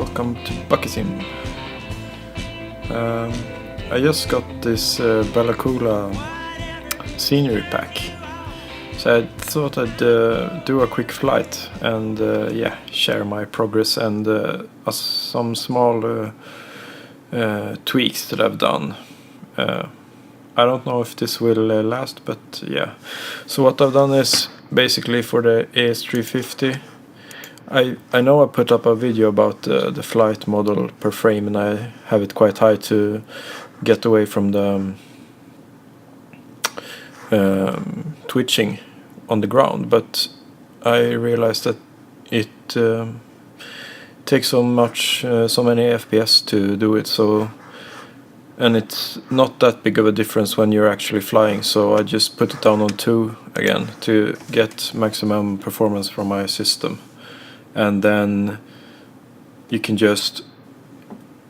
welcome to beti-x. I just got this Bella Coola scenery pack, so I thought I'd do a quick flight and share my progress and some small tweaks that I've done. I don't know if this will last, but yeah. So what I've done is basically for the AS350. I know I put up a video about the flight model per frame, and I have it quite high to get away from the twitching on the ground, but I realized that it takes so many FPS to do it, and it's not that big of a difference when you're actually flying, so I just put it down on 2 again to get maximum performance from my system. And then you can just,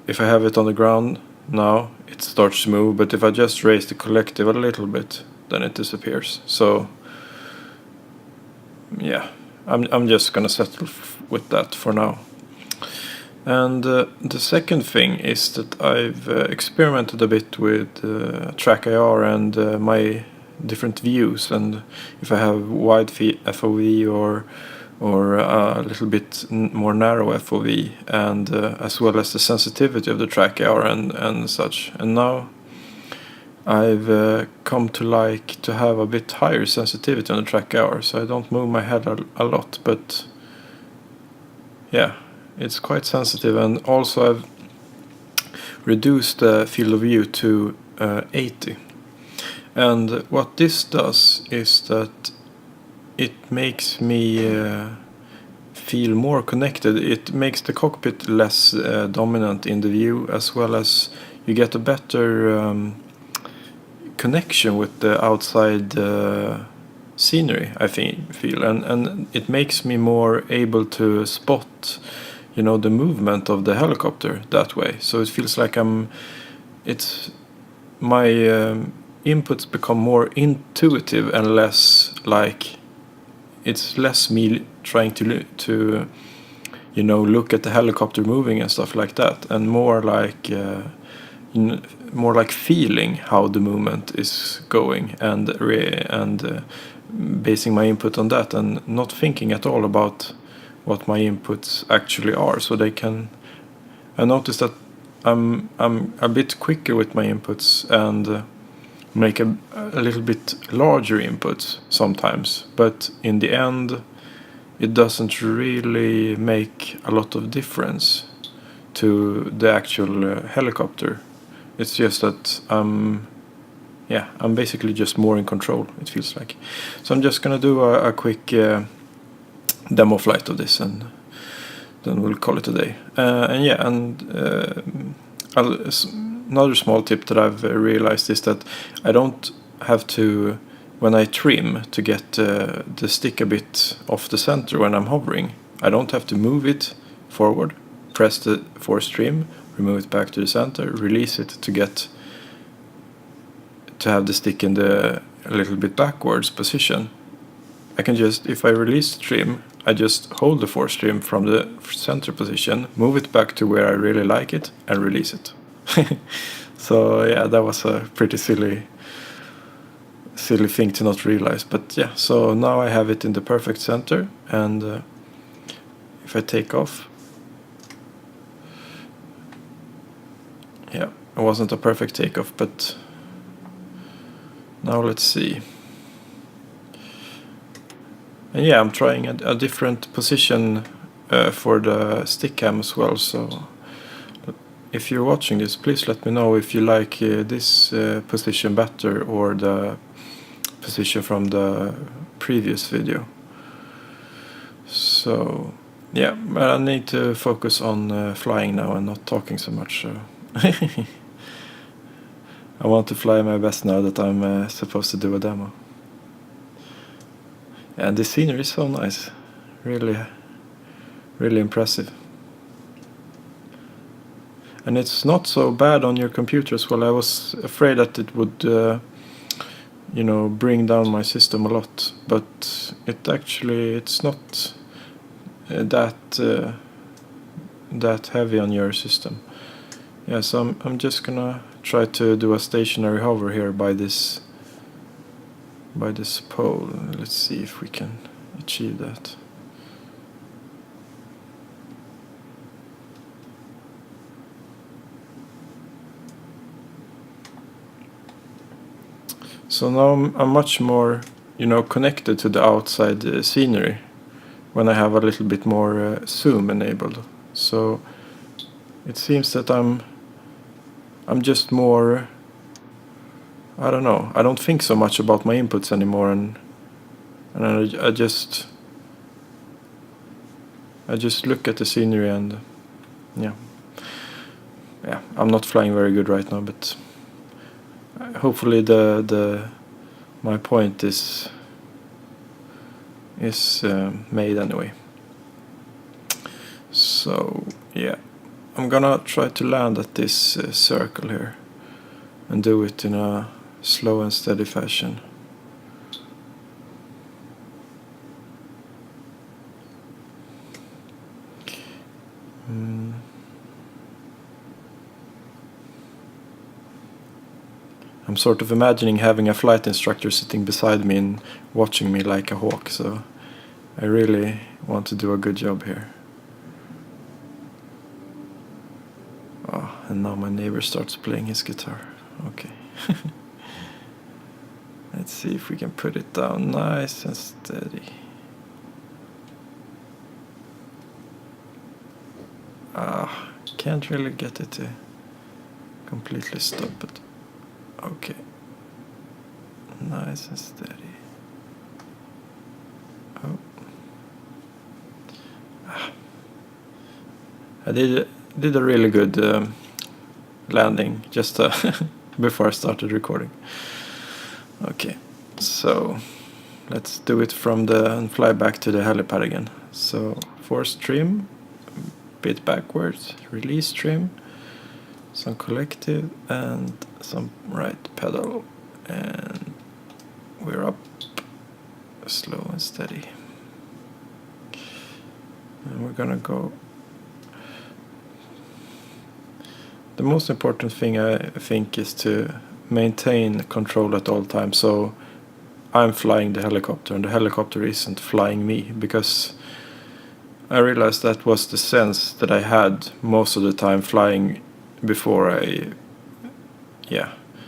if I have it on the ground now, it starts to move, but if I just raise the collective a little bit, then it disappears. So yeah, I'm just gonna settle with that for now. And the second thing is that I've experimented a bit with track IR and my different views, and if I have wide FOV or a little bit more narrow FOV, and as well as the sensitivity of the track IR and such. And now I've come to like to have a bit higher sensitivity on the track IR, so I don't move my head a lot, but yeah, it's quite sensitive. And also I've reduced the field of view to 80. And what this does is that it makes me feel more connected. It makes the cockpit less dominant in the view, as well as you get a better connection with the outside scenery, I feel, and it makes me more able to spot, the movement of the helicopter that way. So it feels like my inputs become more intuitive and less like, it's less me trying to look at the helicopter moving and stuff like that, and more like feeling how the movement is going and basing my input on that, and not thinking at all about what my inputs actually are. So I notice that I'm a bit quicker with my inputs and make a little bit larger inputs sometimes, but in the end it doesn't really make a lot of difference to the actual helicopter. It's just that I'm basically just more in control, it feels like. So I'm just gonna do a quick demo flight of this, and then we'll call it a day. Another small tip that I've realized is that I don't have to, when I trim, to get the stick a bit off the center when I'm hovering, I don't have to move it forward, press the force trim, remove it back to the center, release it to have the stick in a little bit backwards position. I can just, if I release the trim, I just hold the force trim from the center position, move it back to where I really like it, and release it. So yeah, that was a pretty silly thing to not realize, but yeah. So now I have it in the perfect center, and if I take off, yeah, it wasn't a perfect takeoff, but now let's see. And yeah, I'm trying a different position for the stick cam as well, so if you're watching this, please let me know if you like this position better or the position from the previous video. So yeah, I need to focus on flying now and not talking so much. So I want to fly my best now that I'm supposed to do a demo. And the scenery is so nice, really, really impressive. And it's not so bad on your computer as well. I was afraid that it would, bring down my system a lot, but it's not that that heavy on your system. Yeah, so I'm just gonna try to do a stationary hover here by this pole. Let's see if we can achieve that. So now I'm much more, connected to the outside scenery when I have a little bit more zoom enabled. So it seems that I'm just more, I don't know, I don't think so much about my inputs anymore, and I just look at the scenery, and yeah, I'm not flying very good right now, but hopefully my point is made anyway. So yeah, I'm gonna try to land at this circle here and do it in a slow and steady fashion. I'm sort of imagining having a flight instructor sitting beside me and watching me like a hawk, so I really want to do a good job here. Oh, and now my neighbor starts playing his guitar. Okay. Let's see if we can put it down nice and steady. Can't really get it to completely stop, but okay. Nice and steady. Oh. I did a really good landing just before I started recording. Okay, so let's do it and fly back to the helipad again. So force trim, bit backwards, release trim, some collective, and some right pedal, and we're up, slow and steady. And we're gonna go. The most important thing, I think, is to maintain control at all times. So I'm flying the helicopter and the helicopter isn't flying me, because I realized that was the sense that I had most of the time flying before I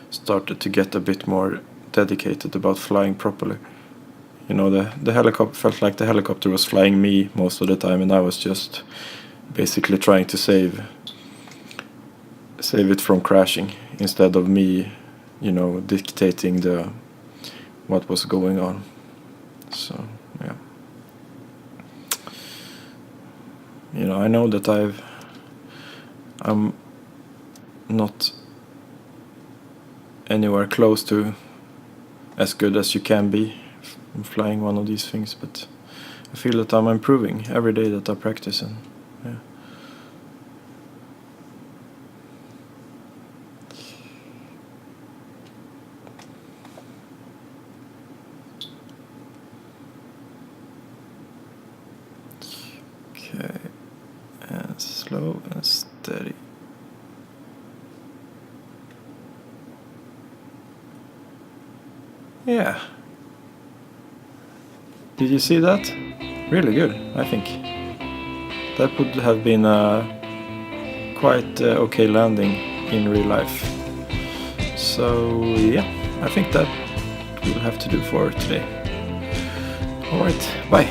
started to get a bit more dedicated about flying properly. The helicopter felt like the helicopter was flying me most of the time, and I was just basically trying to save it from crashing instead of me, dictating what was going on. So yeah, I know that I'm not anywhere close to as good as you can be flying one of these things, but I feel that I'm improving every day that I practice, and yeah. Okay, and slow and steady. Yeah. Did you see that? Really good, I think. That would have been a quite okay landing in real life. So yeah, I think that will have to do for today. Alright, bye.